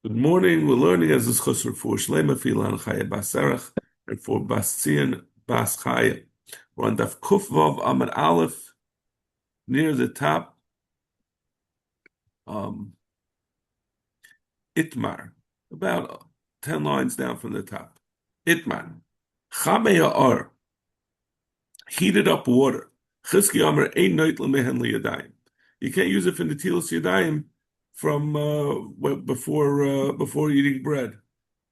Good morning. We're learning as this chusr for Shlema Filan Chaya Basarach and for Bastian Bas Chaya. We're on Daf Kufvav Amad Aleph near the top. Itmar, about 10 lines down from the top. Itmar, Chamei Or, heated up water. Chizki Amar Ein Noit Lemehen Liyadayim. You can't use it for Netilas Yadayim from before eating bread.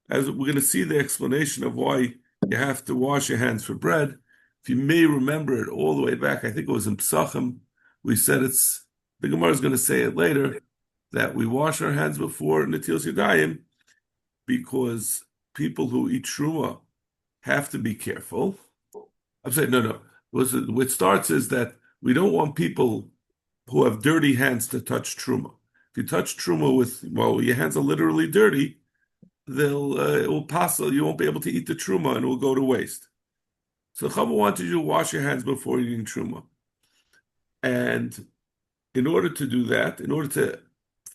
As we're going to see the explanation of why you have to wash your hands for bread. If you may remember it all the way back, I think it was in Psachim, we said the Gemara is going to say it later, that we wash our hands before Netilas Yadayim because people who eat Truma have to be careful. I'm saying, no. What starts is that we don't want people who have dirty hands to touch Truma. If you touch Truma while your hands are literally dirty, it will pass. You won't be able to eat the truma, and it will go to waste. So Chava wanted you to wash your hands before eating truma, and in order to do that, in order to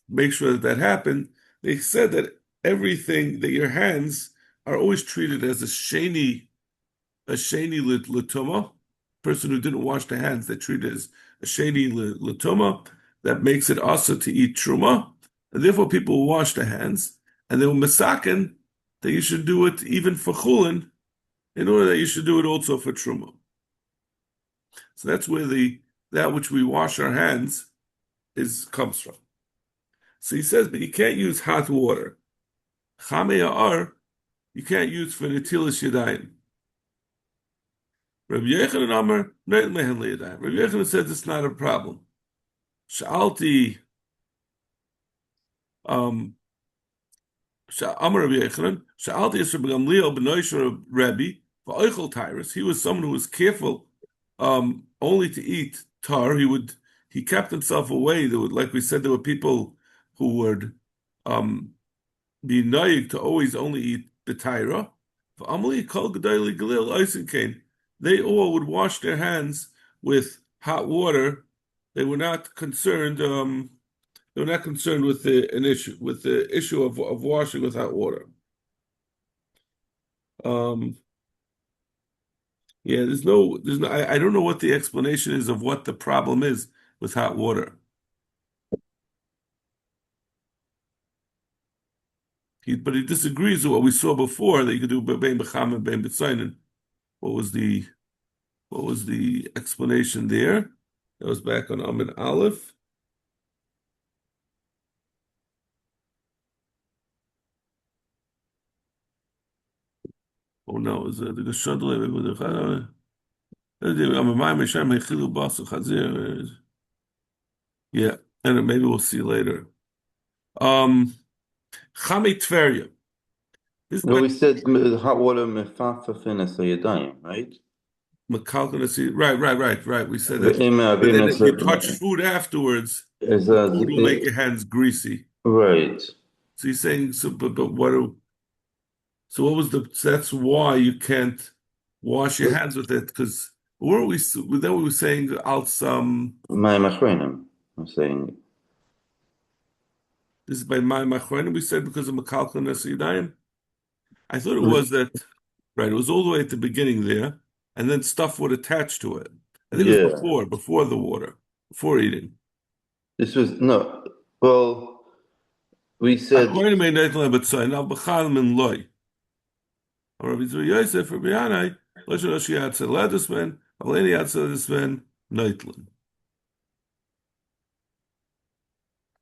make sure that happened, they said that everything that your hands are always treated as a sheni l'tuma. Person who didn't wash their hands, they treat it as a sheni l'tuma. That makes it also to eat truma, and therefore people will wash their hands. And they were masakin that you should do it even for Chullin, in order that you should do it also for Truma. So that's where that which we wash our hands comes from. So he says, but you can't use hot water. Chamei Ar, you can't use for Netilas Yadayim. Rabbi Yochanan Amar, Neit Lehen Liyadayim. Rabbi Yochanan says it's not a problem. Sha'alti, Amar Rabbi Yochanan, Sha'alti Yisrael B'Gamliel B'Noisher Rabbi V'Oichel Tyrus. He was someone who was careful only to eat tar. He kept himself away. Like we said, there were people who would be naig to always only eat the tyra. V'Amli Kol Gedayli Galil Eisenkain. They all would wash their hands with hot water. They were not concerned. They're not concerned with the issue of washing with hot water. There's no. I don't know what the explanation is of what the problem is with hot water. But he disagrees with what we saw before, that you could do bein b'cham and bein b'tzayin. What was the explanation there? That was back on Amid Aleph. Oh no, is it the Geshadle with the yeah, and maybe we'll see later. Chamei Tveria. Well, we said hot water mefafa yadayim, right? Right. We said that. But then if you touch food afterwards, the food will make your hands greasy. Right. So he's saying, but what? So what was that's why you can't wash your hands with it, because then we were saying my machrenim. I'm saying this is by my machrenim. We said because of Makalka Nesiyadayim. I thought it was that, right? It was all the way at the beginning there, and then stuff would attach to it. I think it was before the water, before eating. This was no. Well, we said. Rabbi Yosef, Rabbi Yanai, Lashon Yatzel Ladisman, Aleni Yatzel Ladisman, Neitlin.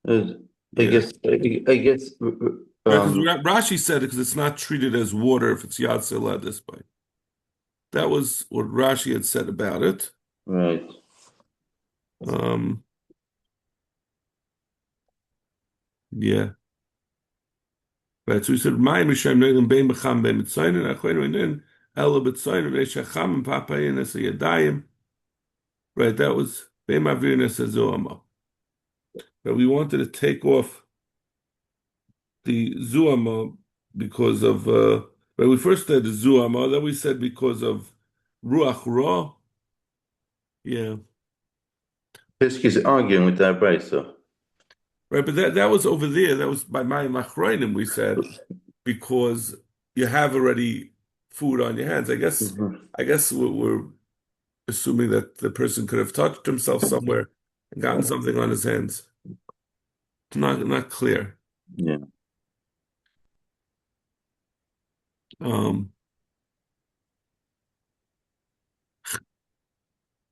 I guess. Rashi said it because it's not treated as water if it's Yatzel Ladisman. That was what Rashi had said about it. Right. Yeah. Right, so he said, "My Mishaim Neilim Bein B'Cham Bein Mitzayin and Achleinu Inin Ela B'Tzayin Ve'Shacham and Papayin Esa Yadayim." Right, that was Bein Mavir Esa Zuama. But we wanted to take off the Zuama because of. We first said the Zuama, then we said because of Ruach Ra. Yeah. Pesky's arguing with that brisa. right? But that was over there. That was by my machronim. We said because you have already food on your hands. Mhm. I guess we're assuming that the person could have touched himself somewhere and gotten something on his hands. It's not clear. Yeah. Um,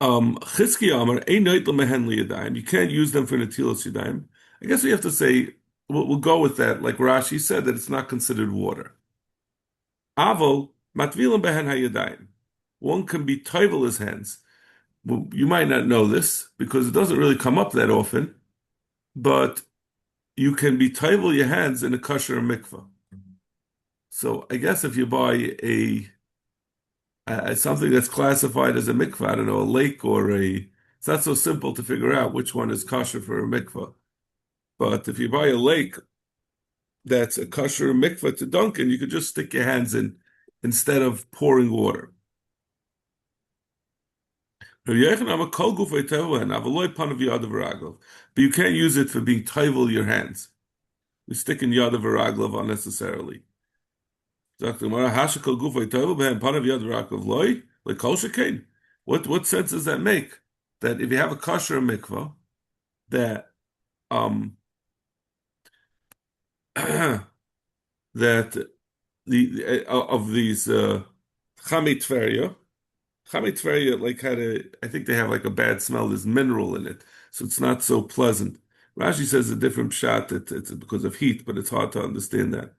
Chizki Amar, ein noitel mehen liyadayim. You can't use them for netilas yadayim. I guess we have to say we'll go with that. Like Rashi said, that it's not considered water. Avol matvilim behen hayadayim. One can be toivel his hands. Well, you might not know this because it doesn't really come up that often, but you can be toivel your hands in a kosher mikvah. So I guess if you buy something that's classified as a mikvah, I don't know, a lake or it's not so simple to figure out which one is kosher for a mikvah. But if you buy a lake that's a kosher mikvah to dunk in, you could just stick your hands in instead of pouring water. But you can't use it for being toivel your hands. We stick in yad v'raglav unnecessarily. What sense does that make? That if you have a kosher mikvah, that that the of these chamei tveria like I think they have like a bad smell. There's mineral in it, so it's not so pleasant. Rashi says a different pshat. It's because of heat, but it's hard to understand that.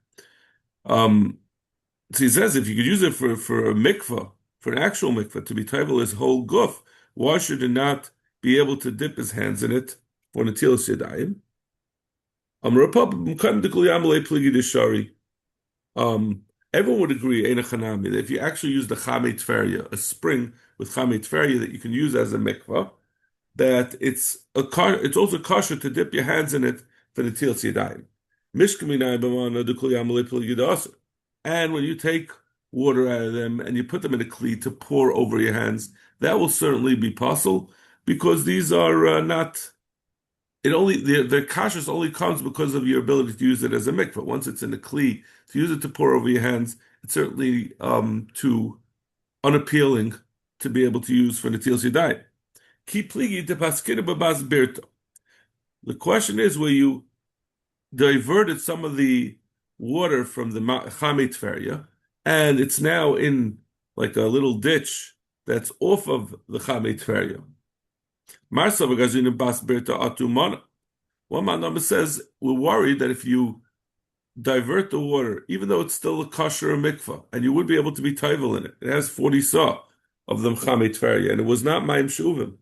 So he says if you could use it for a mikvah, for an actual mikvah, to be taivel his whole guf, why should he not be able to dip his hands in it for netilas yadayim? Everyone would agree, that if you actually use the chamei tveria, a spring with chamei tveria that you can use as a mikvah, that it's also kosher to dip your hands in it for netilas yadayim. And when you take water out of them and you put them in a kli to pour over your hands, that will certainly be possible because these are not. It only the kashrus only comes because of your ability to use it as a mikvah. Once it's in a kli, to use it to pour over your hands, it's certainly too unappealing to be able to use for netilas yadayim. Ki pligi de paskina babas birta. The question is, where you diverted some of the water from the chamei tveria, and it's now in like a little ditch that's off of the chamei tveria. Marsa v'gazina bas birta atumana. One man says we're worried that if you divert the water, even though it's still a kosher or mikvah, and you would be able to be taivel in it, it has 40 saw of the chamei tveria, and it was not ma'im shuvim.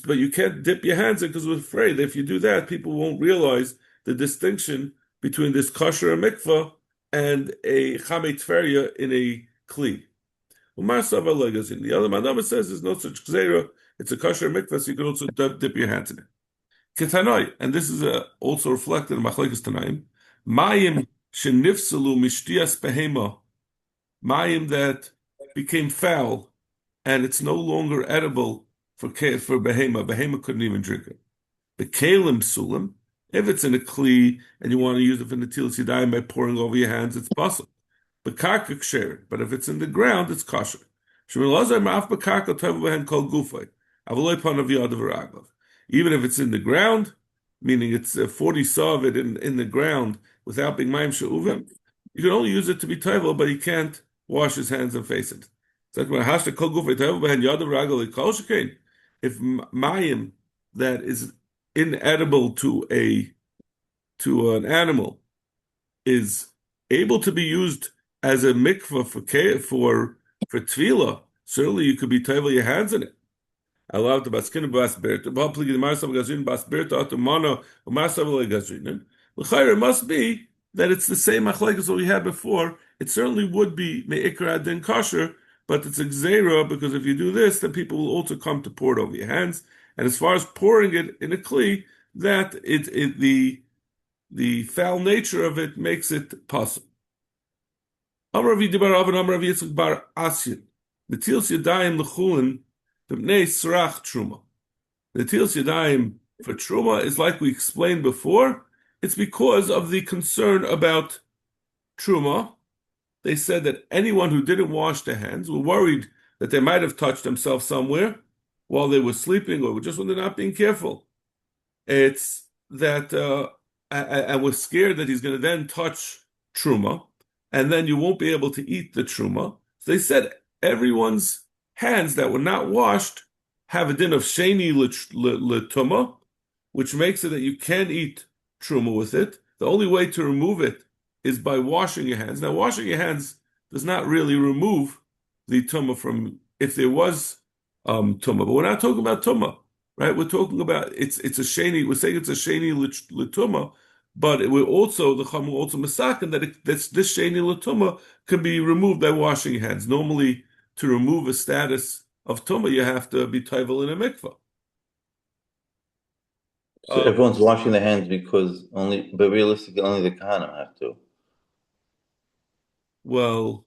But you can't dip your hands in because we're afraid that if you do that, people won't realize the distinction between this kosher mikvah and a chamei tveria in a kli. The other manama says there's no such gzeira. It's a kosher mikvah, so you can also dip your hands in it. Ketanoi, and this is also reflected in Machlekes Tanaim. Mayim shenifsalu mishtias behema, mayim that became foul, and it's no longer edible for behema. Behema couldn't even drink it. The kalim sulim, if it's in a kli and you want to use it for netilas yadayim by pouring over your hands, it's possible. But karka ksher, but if it's in the ground, it's kosher. Shemil lazar ma'af b'karka tovu behen kol gufay. Avaloi panav yadav v'raglav. Even if it's in the ground, meaning it's 40 saw of it in the ground without being mayim she'uvim, you can only use it to be toivel, but he can't wash his hands and face it. If mayim that is inedible to an animal is able to be used as a mikvah for tefillah, certainly you could be toivel your hands in it. Allowed to baskin bas birta. Hopefully, the marsav gazrin bas birta atumana or marsav legazrin. L'chayr must be that it's the same machlekes that we had before. It certainly would be meikra din kosher, but it's a gzeira because if you do this, then people will also come to pour it over your hands. And as far as pouring it in a kli, that the foul nature of it makes it possible. Amravi dibar Rav and Amravi Yitzchak bar Asyan. Netils yadayim l'chulin. The netilas yadayim for truma is like we explained before. It's because of the concern about truma. They said that anyone who didn't wash their hands were worried that they might have touched themselves somewhere while they were sleeping or just when they're not being careful. It's that I was scared that he's going to then touch truma, and then you won't be able to eat the truma. So they said everyone's hands that were not washed have a din of sheni letuma, which makes it that you can eat truma with it. The only way to remove it is by washing your hands. Now, washing your hands does not really remove the tuma from if there was tuma, but we're not talking about tuma. Right, we're talking about it's a sheni. We're saying it's a sheni l'tuma, but we're also the chum also masakin that this sheni l'tuma can be removed by washing your hands. Normally, to remove a status of tuma, you have to be toivel in a mikvah. So everyone's washing their hands but realistically, only the kahanim have to. Well,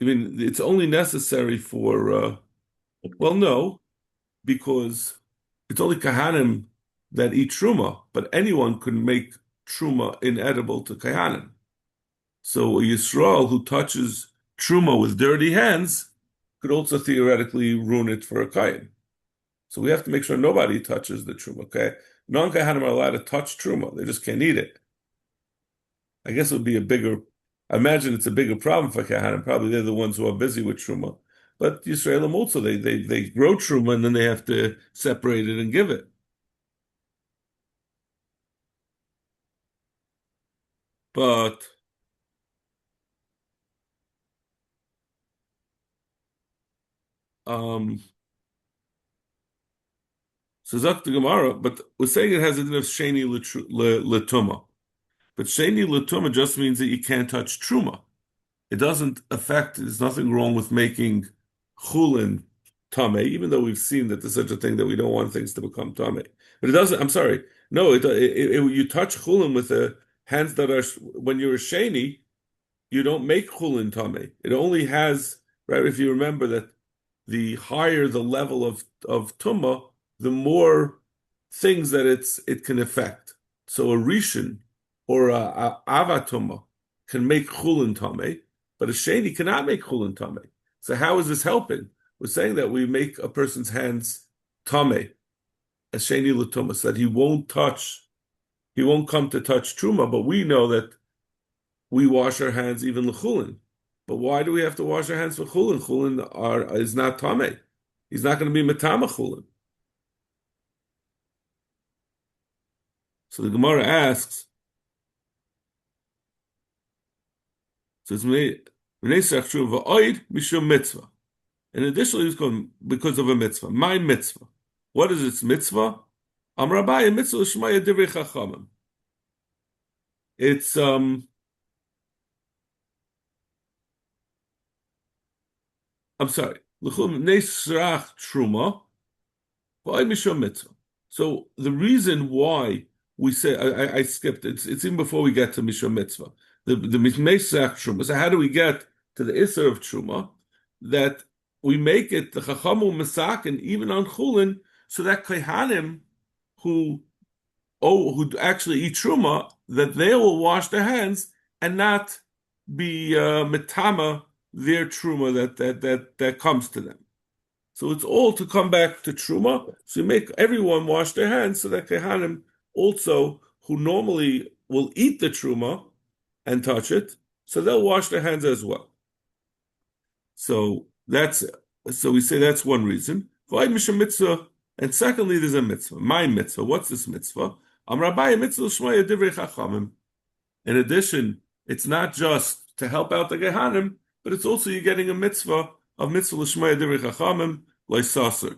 I mean, it's only necessary for. Well, no, because it's only kahanim that eat truma, but anyone can make truma inedible to kahanim. So a Yisrael who touches truma with dirty hands could also theoretically ruin it for a kayan. So we have to make sure nobody touches the truma. Okay, non-kahanim are allowed to touch truma; they just can't eat it. I guess it would be I imagine it's a bigger problem for kahanim. Probably they're the ones who are busy with truma. But Yisraelim also, they grow truma and then they have to separate it and give it. But so Zak the Gemara, but we're saying it has a din of sheni letuma. But sheni letuma just means that you can't touch truma. It doesn't affect. There's nothing wrong with making Chullin tame, even though we've seen that there's such a thing that we don't want things to become tame. But it doesn't. I'm sorry. No, you touch Chullin with the hands that are when you're a sheni, you don't make Chullin tame. It only has right. If you remember that, the higher the level of tumma, the more things that it can affect. So a rishon or a avatuma can make Chullin tame, but a sheni cannot make Chullin tame. So how is this helping? We're saying that we make a person's hands tame, a sheni l'tuma, so that he won't come to touch truma. But we know that we wash our hands even l'chulin. But why do we have to wash our hands for chulin? Chulin is not tame. He's not going to be metama chulin. So the Gemara asks. So it's mishum mitzvah. And additionally, it's going because of a mitzvah. My mitzvah. What is its mitzvah? Amrabai mitzvah shmaya divrei chachamim. It's I'm sorry. Truma. So the reason why we say I skipped it. It's even before we get to Mishum Mitzvah. The Mesach Truma. So how do we get to the Isser of Truma? That we make it the Chachamu Mesak and even on Chulin, so that Kohanim who actually eat Truma, that they will wash their hands and not be metama their truma that comes to them. So it's all to come back to truma. So you make everyone wash their hands so that kehanim also, who normally will eat the truma and touch it, so they'll wash their hands as well. So we say that's one reason. And secondly, there's a mitzvah. My mitzvah. What's this mitzvah? In addition, it's not just to help out the kehanim, but it's also you're getting a mitzvah of mitzvah l'shmaya divrei chachamim l'saser.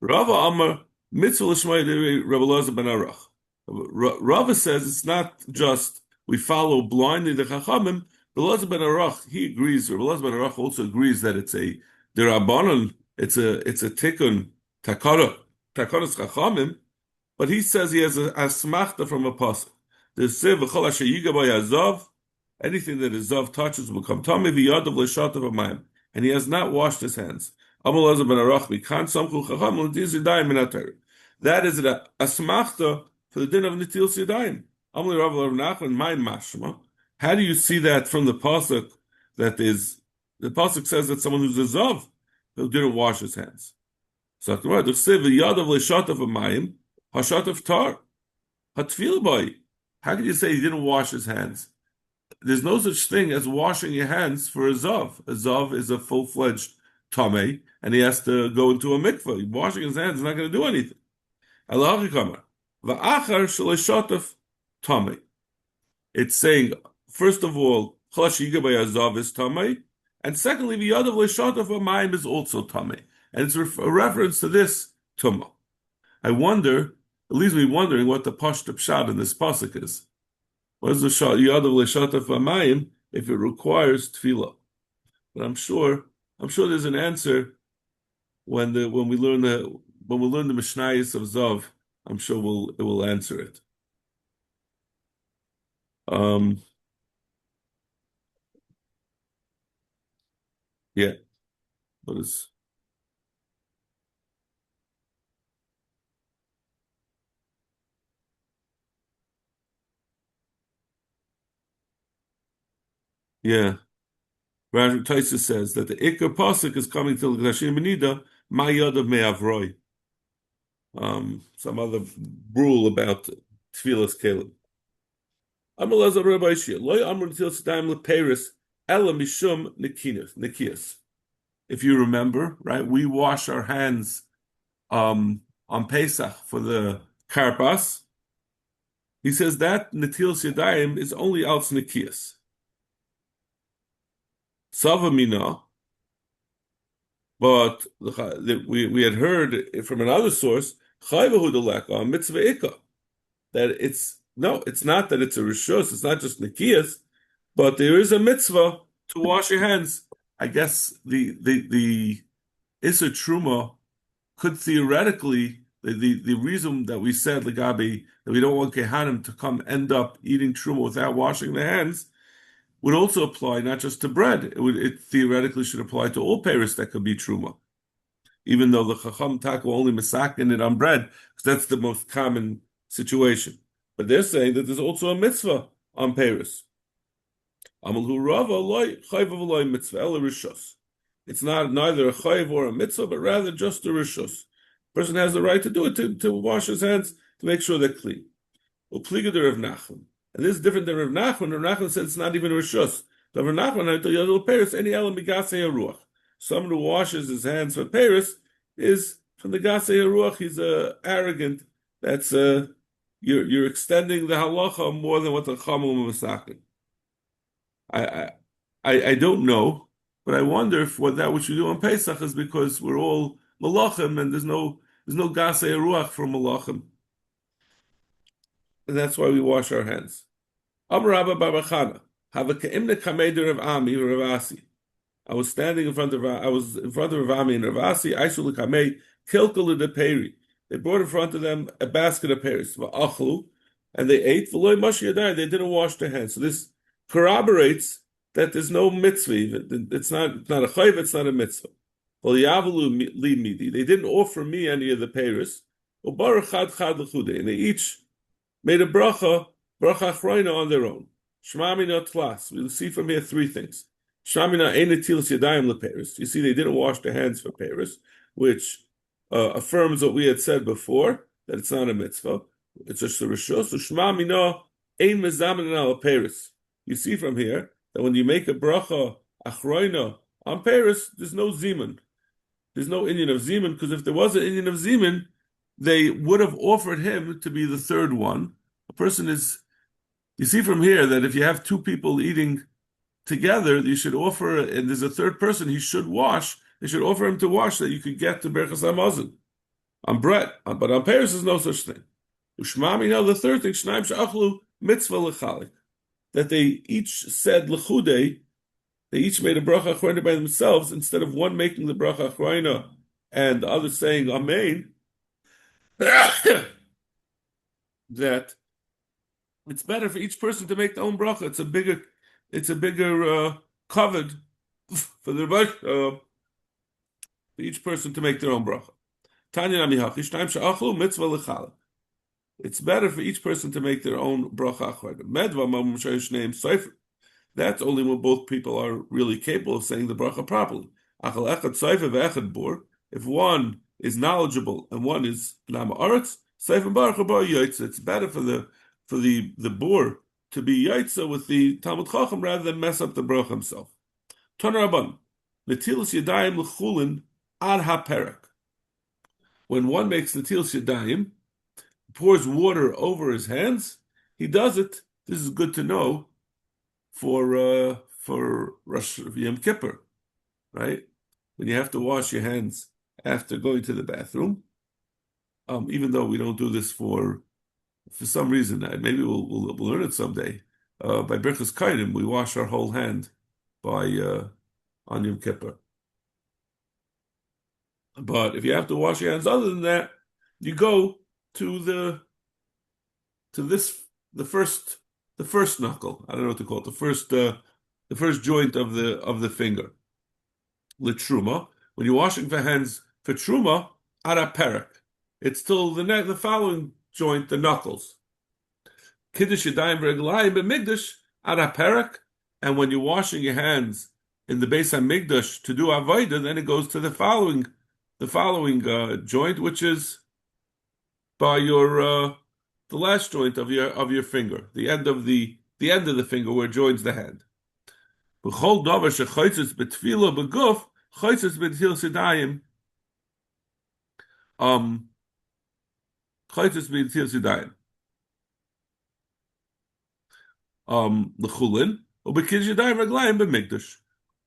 Rava Amar mitzvah l'shmaya divrei Rabbi Elazar ben Arach. Rava says it's not just we follow blindly the chachamim. Rabbi Elazar ben Arach, he agrees. Rabbi Elazar ben Arach also agrees that it's a derabanan, it's a tikkun takanos chachamim, but he says he has a smachta from a pasuk. The sev v'chol asher yiga b'yazav. Anything that his zav touches will become tamei v'yadav l'shatav amayim, and he has not washed his hands. Amar Elazar ben Arach, we can't samchu chacham l'dizidayim min haTorah. That is a smachta for the din of Netilas Yadayim. Amli Rav Nachman, my mashma. How do you see that from the pasuk? That is, the pasuk says that someone who's a zav who didn't wash his hands. So the word yadav leishatav amayim hashatav tar hatfil boy. How can you say he didn't wash his hands? There's no such thing as washing your hands for a zav. A zav is a full-fledged tamei, and he has to go into a mikveh. Washing his hands is not going to do anything. It's saying, first of all, zav is tamei, and secondly, v'yadav leishatav amayim is also tamei, and it's a reference to this tumah. I wonder, it leaves me wondering what the pashta pshat in this pasuk is. What is the yadav leishatav amayim if it requires tefillah? But I'm sure there's an answer when we learn the Mishnayos of Zav. I'm sure it will answer it. Yeah. What is? Yeah. Rav Taisa says that the Ikar Pasuk is coming till Gashim Benida, Mayadav Me'avroi. Some other rule about Tfilas Kelim. Amalazar Rabbi Shia, Loy Amr Til Sadaim Leperis, Ela Mishum Nikias. If you remember, right, we wash our hands on Pesach for the Karpas. He says that Netilas Yadayim is only Alts Nikias. Savamina, but we had heard from another source, mitzvah that it's not that it's a rishus, it's not just nikias, but there is a mitzvah to wash your hands. I guess the Issa Truma could theoretically, the reason that we said Legabi that we don't want Kehanim to end up eating Truma without washing their hands would also apply not just to bread. It theoretically should apply to all peiros that could be truma, even though the Chacham Tak will only masakin it on bread, because that's the most common situation. But they're saying that there's also a mitzvah on peiros. It's not neither a chayv or a mitzvah, but rather just a rishus. Person has the right to do it, to wash his hands, to make sure they're clean. Upliga de Rav Nachman. And this is different than Rav Nachman. Rav Nachman said it's not even a rishus. The Rav Nachman, I tell you, little peiros, any elam bigasei haruach. Someone who washes his hands for peiros is from the gasei haruach. He's arrogant. That's you're extending the halacha more than what the chamul masakin. I don't know, but I wonder if that which you do on Pesach is because we're all malachim and there's no gasei haruach for malachim. And that's why we wash our hands. Amrabba Babachana, have a keimne kameder of Ami Ravasi. I was in front of Ami and Ravasi. I saw the kamei kilkul de peri. They brought in front of them a basket of pears, va'achlu, and they ate. V'loy mashi yadai. They didn't wash their hands. So this corroborates that there's no mitzvah. It's not a chayv. It's not a mitzvah. Well, yavalu li midi. They didn't offer me any of the pears. Ubarach chad l'chude, and they each made a bracha achrayna on their own. Shmamina tlas. We'll see from here three things. Shmamina ein netilas yadayim leperis. You see, they didn't wash their hands for peris, which affirms what we had said before, that it's not a mitzvah. It's just a rishus. So shmamina ein mezamin al peris. You see from here that when you make a bracha achrayna on peris, there's no zimun. There's no Indian of zimun, because if there was an Indian of zimun, they would have offered him to be the third one. A person is, you see from here that if you have two people eating together, you should offer, and there's a third person he should wash, they should offer him to wash so that you could get to Berchas HaMazon on bread. But on Paris, there's no such thing. Ushmami, now the third thing, Shnaim Sha'achlu Mitzvah L'chalik, that they each said L'chudei, they each made a bracha achrayna by themselves, instead of one making the bracha achrayna and the other saying Amen, that it's better for each person to make their own bracha. It's a bigger covered for the for each person to make their own bracha. It's better for each person to make their own bracha achronim. That's only when both people are really capable of saying the bracha properly. If one is knowledgeable and one is lama aretz, it's better for the bor to be yaitza with the Talmud Chacham rather than mess up the bracha himself. Toner Rabban, netilas yadayim l'chulin ad haperek. When one makes netilas yadayim, pours water over his hands, he does it. This is good to know for Rosh Yom Kippur, right? When you have to wash your hands after going to the bathroom, even though we don't do this for some reason, maybe we'll learn it someday. By Birchas Kainim, we wash our whole hand by on Yom Kippur. But if you have to wash your hands other than that, you go to the first knuckle. I don't know what to call it. The first joint of the finger. Litruma. When you're washing the hands for truma, ara perek. It's still the following joint, the knuckles. Kiddush yadayim v'reglayim b'migdash ara perek. And when you're washing your hands in the Beis HaMikdash to do avodah, then it goes to the following joint, which is by your the last joint of your finger, the end of the finger where it joins the hand. B'chol davar shechoitzes b'tfila b'guf choitzes b'netilas yadayim. Choitzes b'netilas yadayim. L'chulin u'b'kiddush yadayim raglayim b'mikdash.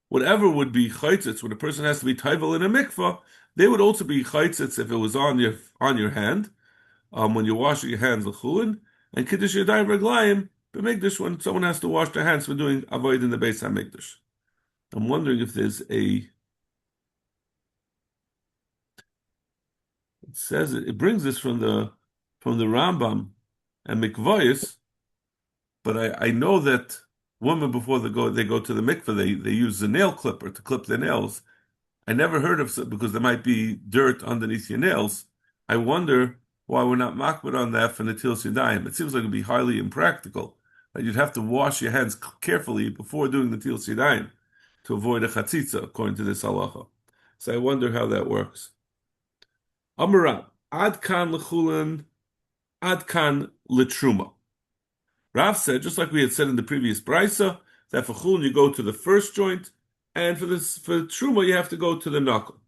Whatever would be choitzes when a person has to be taivel in a mikvah, they would also be choitzes if it was on your hand. When you're washing your hands, l'chulin, and kiddush yadayim raglayim b'mikdash when someone has to wash their hands for doing avoid in the Beis HaMikdash. I'm wondering if there's it says it brings this from the Rambam and Mikvayis, but I know that women before they go to the mikveh, they use the nail clipper to clip their nails. I never heard of it because there might be dirt underneath your nails. I wonder why we're not makbid on that for netilas yadayim. It seems like it'd be highly impractical. Right? You'd have to wash your hands carefully before doing netilas yadayim to avoid a chatzitza, according to this halacha. So I wonder how that works. Amarav, ad kan l'chulin, ad kan l'truma. Rav said, just like we had said in the previous brisa, that for chulin you go to the first joint, and for truma you have to go to the knuckle.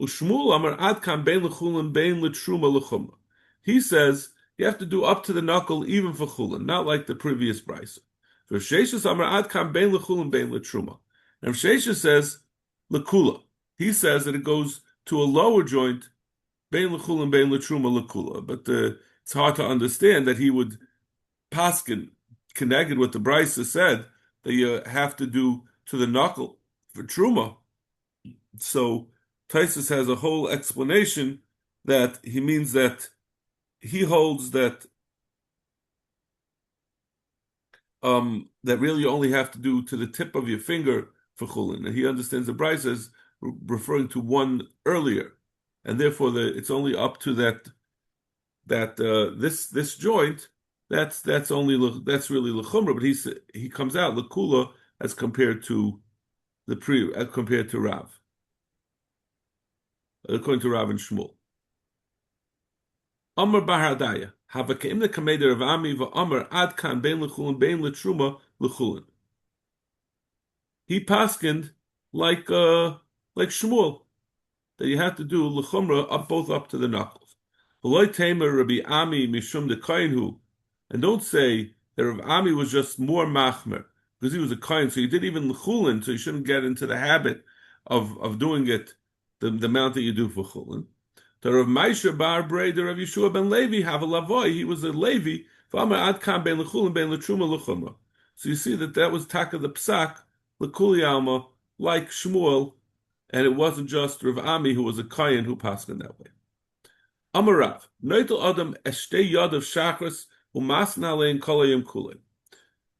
Ushmul amar ad kan bein l'chulin bein l'truma l'chumra. He says you have to do up to the knuckle even for chulin, not like the previous brisa. So Sheshes amar ad kan bein l'chulin bein l'truma. And Sheshes says l'kula. He says that it goes to a lower joint, bein l'chulin bein l'truma l'kula. But it's hard to understand that he would paskin connected what the brisa said that you have to do to the knuckle for truma. So Taisus has a whole explanation that he means that he holds that that really you only have to do to the tip of your finger for chulin, and he understands the brisa as referring to one earlier, and therefore it's only up to this joint. That's really lechumra, but he comes out lekula as compared to Rav, according to Rav and Shmuel. Amar Bar Hadaya, hava ke'im lekameder of Ami va'amar ad kan bein lechulin bein letruma lechulin. He paskined like Shmuel that you have to do lechumra both up to the knuckles. V'loy tamer Rabbi Ami mishum de kainhu, and don't say that Rav Ami was just more machmer because he was a kain, so he did even lechulin, so you shouldn't get into the habit of doing it the amount that you do for chulin. The Rav Maisha bar Breder Rav Yeshua ben Levi have a lavoy. He was a Levi. Ad kan ben lechulin ben letruma lechumra. So you see that was taka the psak lekuli alma like Shmuel, and it wasn't just Rav Ami who was a kain who passed in that way. Amarav noitel adam eshtei yad of shachris umasna alein kolayim kulei.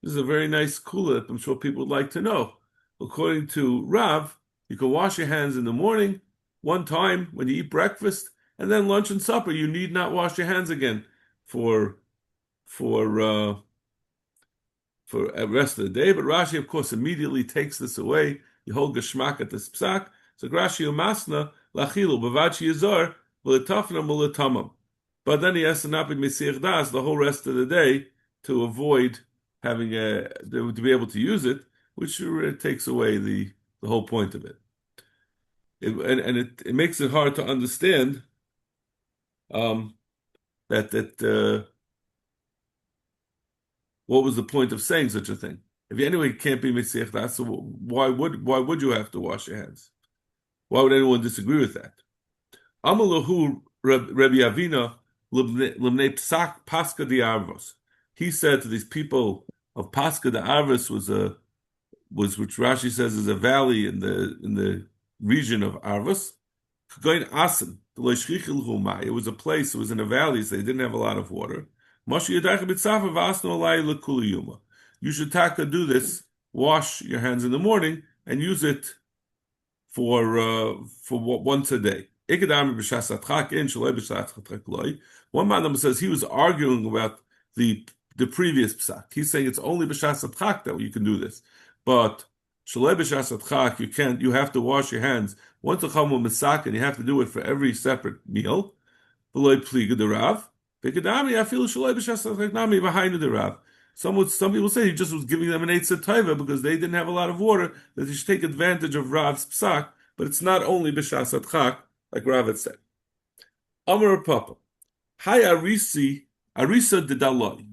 This is a very nice kula. I'm sure people would like to know. According to Rav, you can wash your hands in the morning one time when you eat breakfast, and then lunch and supper, you need not wash your hands again for for uh, for the rest of the day. But Rashi, of course, immediately takes this away. You hold geshmak at this psak. So Rashi umasna lachilu bavachi yizar v'letafna muletamam. But then he has to not be misir das the whole rest of the day to avoid having to be able to use it, which takes away the whole point of it. It makes it hard to understand that what was the point of saying such a thing? If you anyway can't be Mesiach Das, so why would you have to wash your hands? Why would anyone disagree with that? Amalahu Rabbi Avina Limnei Psak Pascha di Arvos. He said to these people of Pascha di Arvos was which Rashi says is a valley in the region of Arvos. Going Asen, it was a place, it was in a valley, so they didn't have a lot of water. You should do this, wash your hands in the morning and use it for once a day. One man says he was arguing about the previous psak. He's saying it's only b'shas atchak that you can do this, but shalei b'shas atchak you can't. You have to wash your hands once a chamu misak, and you have to do it for every separate meal. Some people say he just was giving them an eitzah taiva because they didn't have a lot of water, that they should take advantage of Rav's psak, but it's not only b'shas atchak, like Rav had said. Amar Papa, Hi Arisa Didaloi.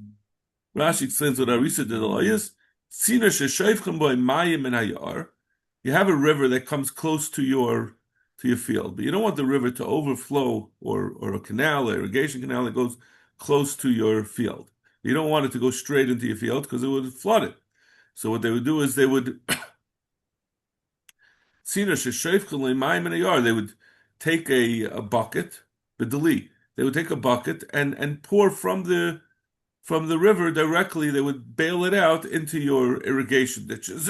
Rashi explains what Arisa Didaloi is. Sina sheshayvchem boi mayim and hayar. You have a river that comes close to your field, but you don't want the river to overflow or a canal, an irrigation canal that goes close to your field. You don't want it to go straight into your field because it would flood it. So what they would do is they would they would take a bucket, they would take a bucket and pour from the river directly. They would bail it out into your irrigation ditches.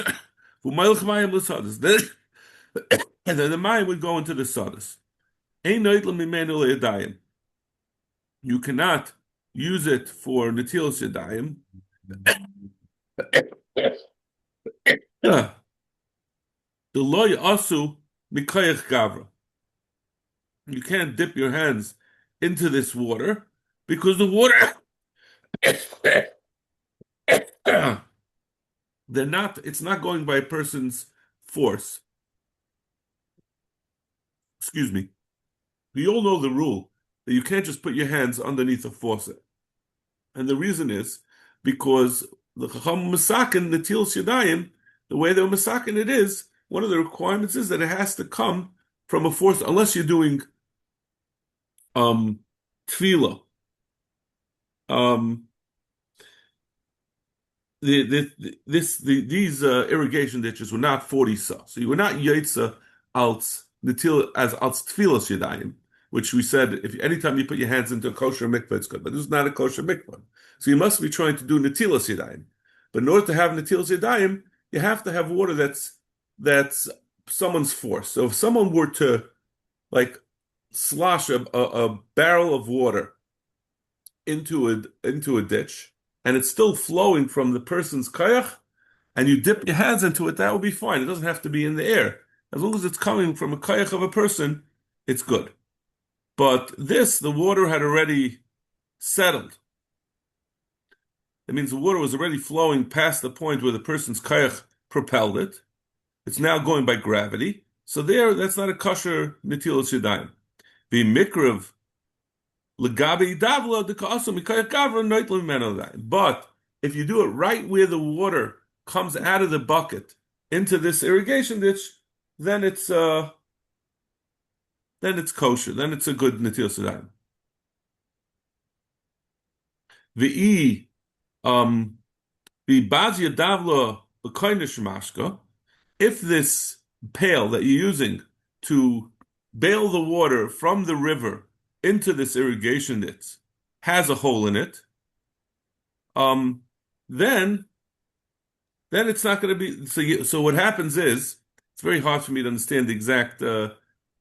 And then the mayim would go into the sodas. You cannot use it for netilas yadayim. The loy asu mikayach gavra. You can't dip your hands into this water because the water it's not going by a person's force. Excuse me. We all know the rule that you can't just put your hands underneath a faucet. And the reason is because the Chacham Masakin, the Netilas Yadayim, the way they're Masakin it is, one of the requirements is that it has to come from a force, unless you're doing tefillah. These irrigation ditches were not 40 sa. So you were not yotza als tefillas yadayim, which we said if anytime you put your hands into a kosher mikvah, it's good. But this is not a kosher mikvah. So you must be trying to do netilas yadayim. But in order to have netilas yadayim, you have to have water that's someone's force. So if someone were to like slosh a barrel of water into a ditch, and it's still flowing from the person's kayach, and you dip your hands into it, that will be fine. It doesn't have to be in the air. As long as it's coming from a kayach of a person, it's good. But the water had already settled. That means the water was already flowing past the point where the person's kayach propelled it. It's now going by gravity. So that's not a kosher netilas yadayim. The mikrav legabi davla the kasam mikayach gavra noitlim menodayim. But if you do it right where the water comes out of the bucket into this irrigation ditch, then it's kosher. Then it's a good netilas yadayim. The bazia davla b'koinish mashka. If this pail that you're using to bail the water from the river into this irrigation ditch has a hole in it, then it's not going to be. So what happens is, it's very hard for me to understand the exact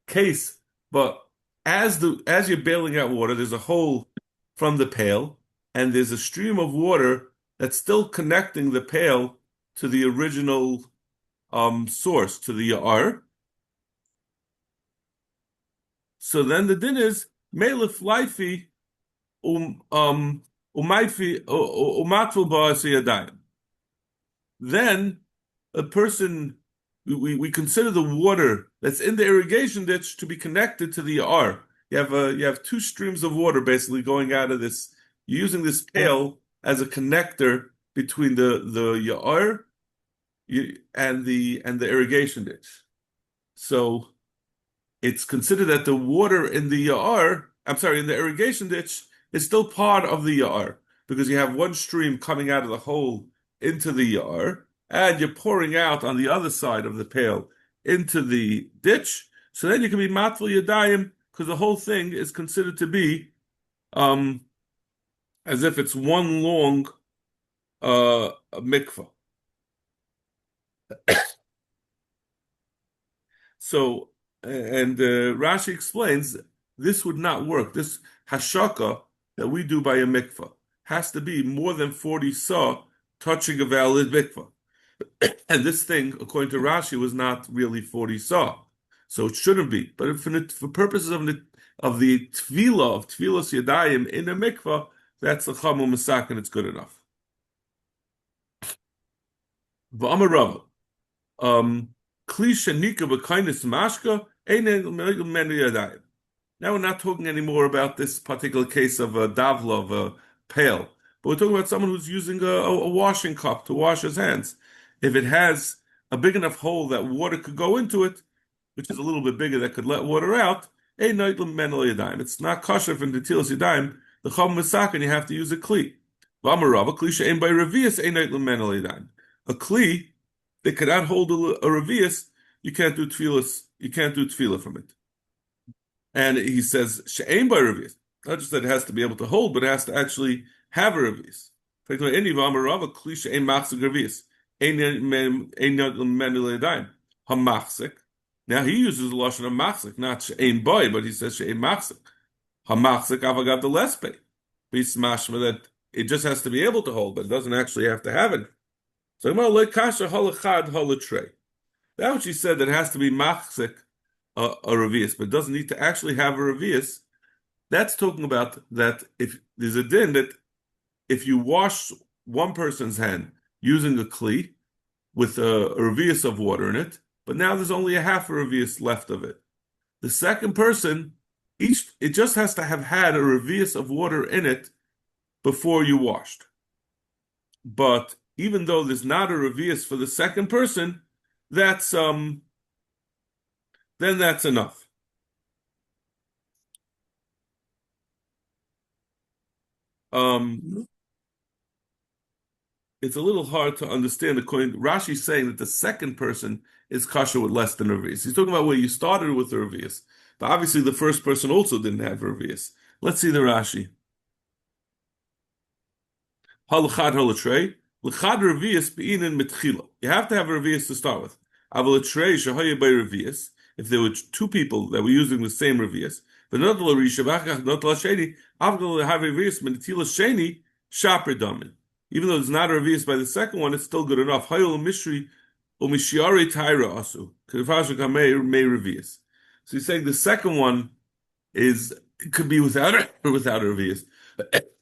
case, but as you're bailing out water, there's a hole from the pail, and there's a stream of water that's still connecting the pail to the original source, to the ya'ar. So then the din is melif laifi umayfi umatful ba'asiyadayim. Then a person, we consider the water that's in the irrigation ditch to be connected to the ya'ar. You have two streams of water basically going out of this. You're using this pail as a connector between the ya'ar and the irrigation ditch. So it's considered that the water in the in the irrigation ditch is still part of the ya'ar because you have one stream coming out of the hole into the ya'ar, and you're pouring out on the other side of the pail into the ditch. So then you can be matful yadayim because the whole thing is considered to be as if it's one long mikvah. So, and Rashi explains this would not work. This hashaka that we do by a mikvah has to be more than 40 saw touching a valid mikvah. And this thing, according to Rashi, was not really 40 saw. So it shouldn't be. But for purposes of the tefillah, of tefillas yadayim in a mikvah, that's the chamu masak, and it's good enough. V'amar Rava. Now we're not talking anymore about this particular case of a davla, of a pail, but we're talking about someone who's using a washing cup to wash his hands. If it has a big enough hole that water could go into it, which is a little bit bigger that could let water out, it's not kosher from the tilas yadayim, the chum masak, and you have to use a kli. A kli they cannot hold a revius, you can't do tefillah from it. And he says, she'ein by revius. Not just that it has to be able to hold, but it has to actually have a revius. Now he uses the lashon of machzik, not she'ein boy, but he says she'ein machzik. Hamachzik avagav the less pay. That it just has to be able to hold, but it doesn't actually have to have it. So that what she said, that has to be machzik a revius, but doesn't need to actually have a revius. That's talking about that if there's a din that if you wash one person's hand using a kli with a revius of water in it, but now there's only a half a revius left of it. The second person, it just has to have had a revius of water in it before you washed. But even though there's not a revius for the second person, that's then that's enough. It's a little hard to understand. Rashi's saying that the second person is kosher with less than a revius. He's talking about where you started with the revius, but obviously the first person also didn't have a revius. Let's see the Rashi. Halachad halatrei. You have to have a revius to start with. If there were two people that were using the same revius, but not even though it's not a revius by the second one, it's still good enough. So he's saying the second one could be without a revius,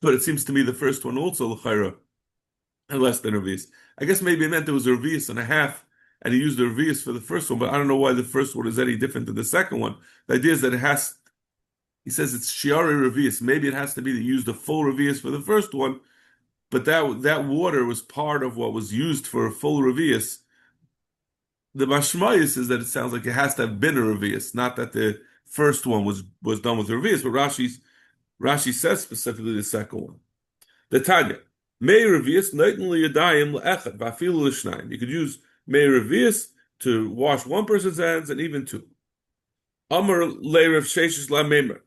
but it seems to me the first one also and less than a revius. I guess maybe it meant there was a revius and a half, and he used the revius for the first one, but I don't know why the first one is any different than the second one. The idea is that he says it's shiari revius. Maybe it has to be that he used a full revius for the first one, but that water was part of what was used for a full revius. The mashmayis is that it sounds like it has to have been a revius, not that the first one was done with a revius, but Rashi says specifically the second one. The Tanya. May revius yadayim le'echad v'afilu l'shnayim. You could use may revius to wash one person's hands and even two. Amar le'rev sheishes la'meimer.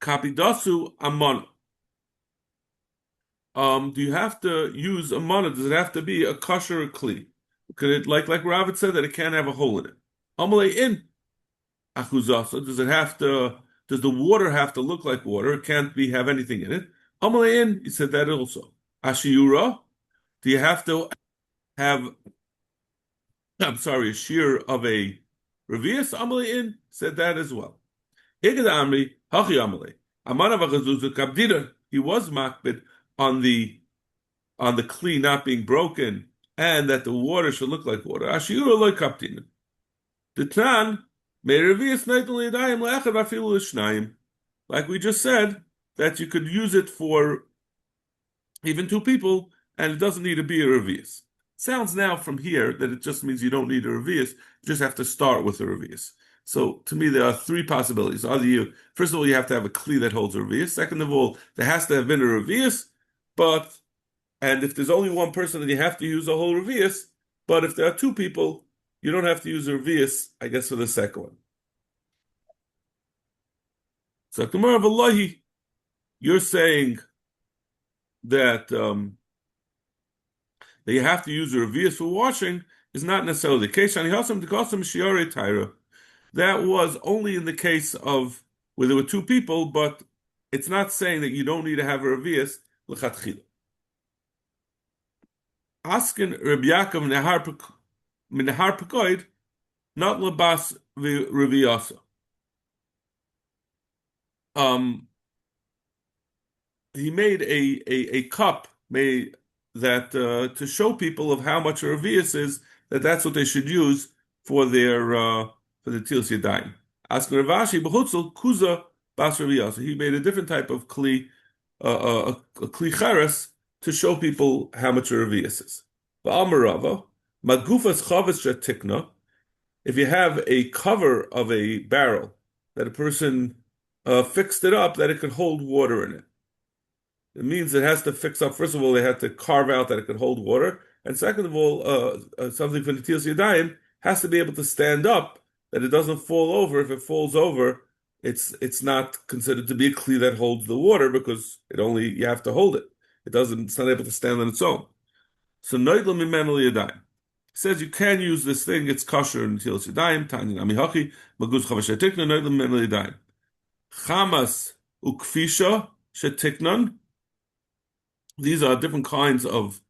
Kapidasu amana. Do you have to use amana? Does it have to be a kosher or kli? Could it, like Ravid said, that it can't have a hole in it? Amalei in. achuzasa. Does the water have to look like water? It can't have anything in it. Amalein, he said that also. Ashiura, do you have to have, I'm sorry, a shear of a revius? Amalein said that as well. Igad Amri, Hachi Amale. Amanav Achazuzu Kabdira, he was makbid on the kli not being broken and that the water should look like water. Ashiura loy kaptin. The Tan, like we just said, that you could use it for even two people, and it doesn't need to be a revius. Sounds now from here that it just means you don't need a revius, you just have to start with a revius. So to me, there are three possibilities. First of all, you have to have a kli that holds a revius. Second of all, there has to have been a revius, and if there's only one person, then you have to use a whole revius. But if there are two people, you don't have to use a revius, I guess, for the second one. So, Gemara V'Lahi, you're saying that you have to use a revius for washing is not necessarily the case. That was only in the case of where there were two people, but it's not saying that you don't need to have a revius l'chatchila. Asking Rabbi Yaakov Minahar Pekoid, not labas v'reviyasa. He made a cup that to show people of how much a revius is, that's what they should use for their tilas yadayim. Asking Ravashi b'chutzel kuza bas reviyasa. He made a different type of kli, a kli cheres, to show people how much a revius is. V'amarava magufas chavetz shetikna. If you have a cover of a barrel that a person fixed it up, that it could hold water in it. It means it has to fix up. First of all, they had to carve out that it could hold water, and second of all, something for the tilas yadayim has to be able to stand up, that it doesn't fall over. If it falls over, it's not considered to be a kli that holds the water because you have to hold it. It's not able to stand on its own. So noidla mimenu yadayim says you can use this thing. It's kosher in tilas yadayim. Tanya amihachi maguz chavash shetikna noidla mimenu yadayim. Chamas ukfisha shetiknan. These are different kinds of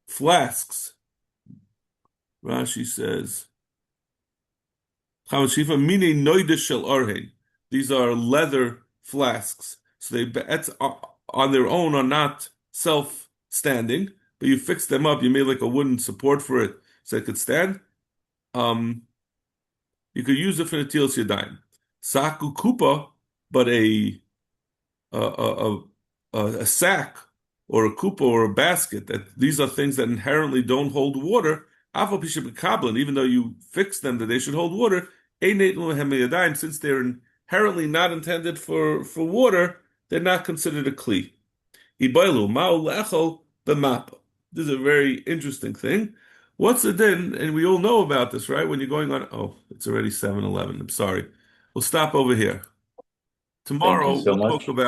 flasks. Rashi says, these are leather flasks. So they on their own are not self-standing, but you fix them up. You made like a wooden support for it so it could stand. You could use it for the tilas yadayim. Saku kupa, but a sack or a kupa or a basket, that these are things that inherently don't hold water, even though you fix them that they should hold water, since they're inherently not intended for water, they're not considered a kli. This is a very interesting thing. What's the din? And we all know about this, right? When you're going on, it's already 7:11. I'm sorry. We'll stop over here. Tomorrow we'll talk about